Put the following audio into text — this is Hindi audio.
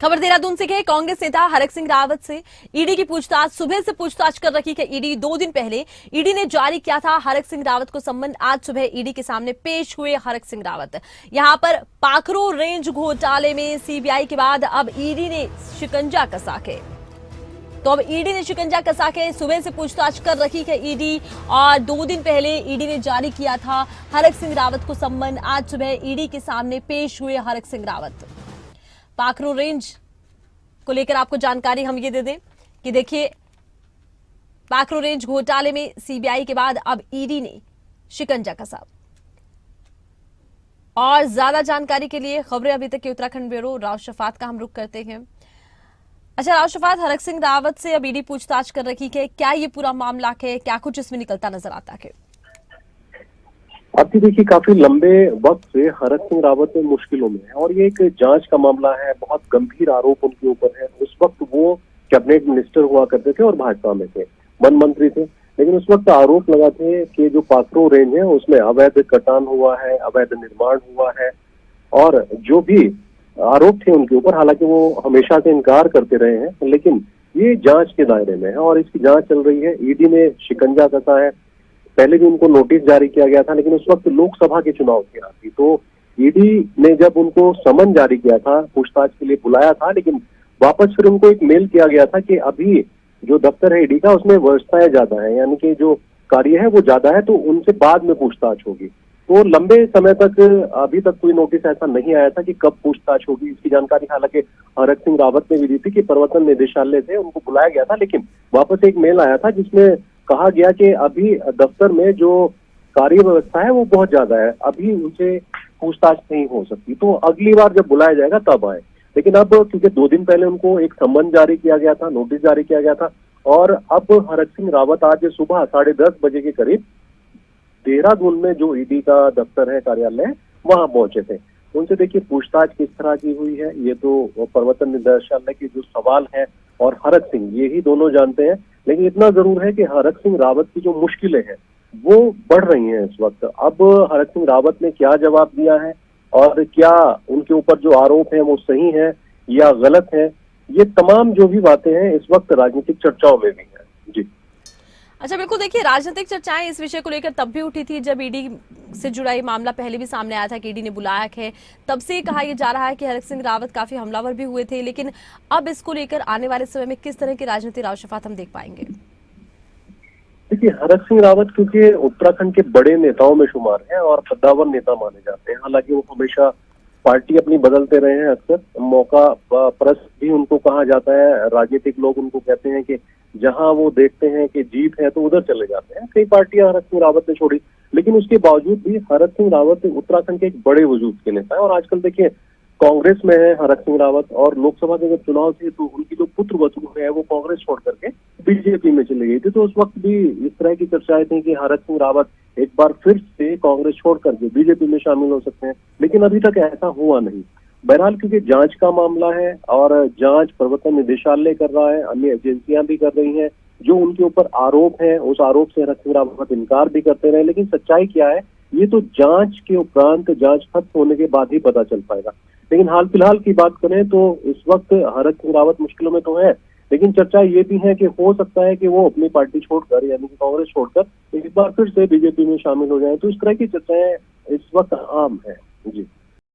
खबर देहरादून से कांग्रेस नेता हरक सिंह रावत से ईडी की पूछताछ। सुबह से पूछताछ कर रखी है ईडी। 2 दिन पहले ईडी ने जारी किया था हरक सिंह रावत को सम्मन। आज सुबह ईडी के सामने पेश हुए हरक सिंह रावत। यहां पर पाखरो रेंज घोटाले में सीबीआई के बाद अब ईडी ने शिकंजा कसा है। तो अब ईडी ने शिकंजा कसा के सुबह से पूछताछ कर रखी है ईडी, और 2 दिन पहले ईडी ने जारी किया था हरक सिंह रावत को सम्मन। आज सुबह ईडी के सामने पेश हुए हरक सिंह रावत। पाखरो रेंज को लेकर आपको जानकारी हम ये दे दें कि देखिए, पाखरो रेंज घोटाले में सीबीआई के बाद अब ईडी ने शिकंजा कसा। और ज्यादा जानकारी के लिए खबरें अभी तक के उत्तराखंड ब्यूरो राव शफात का हम रुख करते हैं। अच्छा राव शफात, हरक सिंह रावत से अब ईडी पूछताछ कर रखी है, क्या ये पूरा मामला है, क्या कुछ इसमें निकलता नजर आता है? आपकी देखिए, काफी लंबे वक्त से हरक सिंह रावत मुश्किलों में है और ये एक जांच का मामला है। बहुत गंभीर आरोप उनके ऊपर है। उस वक्त वो कैबिनेट मिनिस्टर हुआ करते थे और भाजपा में थे, वन मंत्री थे, लेकिन उस वक्त आरोप लगा थे कि जो पाखरो रेंज है उसमें अवैध कटान हुआ है, अवैध निर्माण हुआ है, और जो भी आरोप थे उनके ऊपर, हालांकि वो हमेशा से इनकार करते रहे हैं, लेकिन ये जांच के दायरे में है और इसकी जांच चल रही है। ईडी ने शिकंजा कसा है। पहले भी उनको नोटिस जारी किया गया था, लेकिन उस वक्त लोकसभा के चुनाव की रात थी, तो ईडी ने जब उनको समन जारी किया था, पूछताछ के लिए बुलाया था, लेकिन वापस फिर उनको एक मेल किया गया था कि अभी जो दफ्तर है ईडी का उसमें व्यवस्थाएं ज्यादा है, यानी कि जो कार्य है वो ज्यादा है, तो उनसे बाद में पूछताछ होगी। तो लंबे समय तक अभी तक कोई नोटिस ऐसा नहीं आया था कि कब पूछताछ होगी। इसकी जानकारी हालांकि हरक सिंह रावत ने भी दी थी कि प्रवर्तन निदेशालय से उनको बुलाया गया था, लेकिन वापस एक मेल आया था जिसमें कहा गया कि अभी दफ्तर में जो कार्य व्यवस्था है वो बहुत ज्यादा है, अभी उनसे पूछताछ नहीं हो सकती, तो अगली बार जब बुलाया जाएगा तब आए। लेकिन अब क्योंकि 2 दिन पहले उनको एक सम्मन जारी किया गया था, नोटिस जारी किया गया था, और अब हरक सिंह रावत आज सुबह 10:30 बजे के करीब देहरादून में जो ईडी का दफ्तर है, कार्यालय है, वहां पहुंचे थे। उनसे देखिए पूछताछ किस तरह की हुई है, ये तो प्रवर्तन निदेशालय के जो सवाल है और हरक सिंह, ये ही दोनों जानते हैं। लेकिन इतना जरूर है कि हरक सिंह रावत की जो मुश्किलें हैं वो बढ़ रही हैं इस वक्त। अब हरक सिंह रावत ने क्या जवाब दिया है और क्या उनके ऊपर जो आरोप है वो सही है या गलत है, ये तमाम जो भी बातें हैं इस वक्त राजनीतिक चर्चाओं में भी है। जी अच्छा, बिल्कुल। देखिए, राजनीतिक चर्चाएं इस विषय को लेकर तब भी उठी थी जब ईडी से जुड़ा ये मामला पहले भी सामने आया था कि ईडी ने बुलाया है। तब से कहा यह जा रहा है कि हरक सिंह रावत काफी हमलावर भी हुए थे, लेकिन अब इसको लेकर आने वाले समय में किस तरह की राजनीति राव शफात हम देख पाएंगे? देखिए, हरक सिंह रावत क्योंकि उत्तराखंड के बड़े नेताओं में शुमार हैं और कद्दावर नेता माने जाते हैं। हालांकि वो हमेशा पार्टी अपनी बदलते रहे हैं, अक्सर मौका परस्त भी उनको कहा जाता है। राजनीतिक लोग उनको कहते हैं कि जहां वो देखते हैं कि जीत है तो उधर चले जाते हैं। कई पार्टियां हरक सिंह रावत ने छोड़ी, लेकिन उसके बावजूद भी हरक सिंह रावत उत्तराखंड के एक बड़े वजूद के नेता है। और आजकल देखिए, कांग्रेस में है हरक सिंह रावत, और लोकसभा के जब चुनाव थे तो उनकी जो पुत्र वधू है वो कांग्रेस छोड़ करके बीजेपी में चली गई थी। तो उस वक्त भी इस तरह की चर्चाएं थी कि हरक सिंह रावत एक बार फिर से कांग्रेस छोड़ करके बीजेपी में शामिल हो सकते हैं, लेकिन अभी तक ऐसा हुआ नहीं। बहरहाल क्योंकि जांच का मामला है और जांच प्रवर्तन निदेशालय कर रहा है, अन्य एजेंसियां भी कर रही हैं, जो उनके ऊपर आरोप है उस आरोप से हरक सिंह रावत इनकार भी करते रहे, लेकिन सच्चाई क्या है ये तो जांच के उपरांत, जांच खत्म होने के बाद ही पता चल पाएगा। लेकिन हाल फिलहाल की बात करें तो इस वक्त हरक सिंह रावत मुश्किलों में तो है, लेकिन चर्चा ये भी है कि हो सकता है कि वो अपनी पार्टी छोड़कर, यानी कि कांग्रेस छोड़कर एक बार फिर से बीजेपी में शामिल हो जाए। तो इस तरह की चर्चाएं इस वक्त आम है। जी।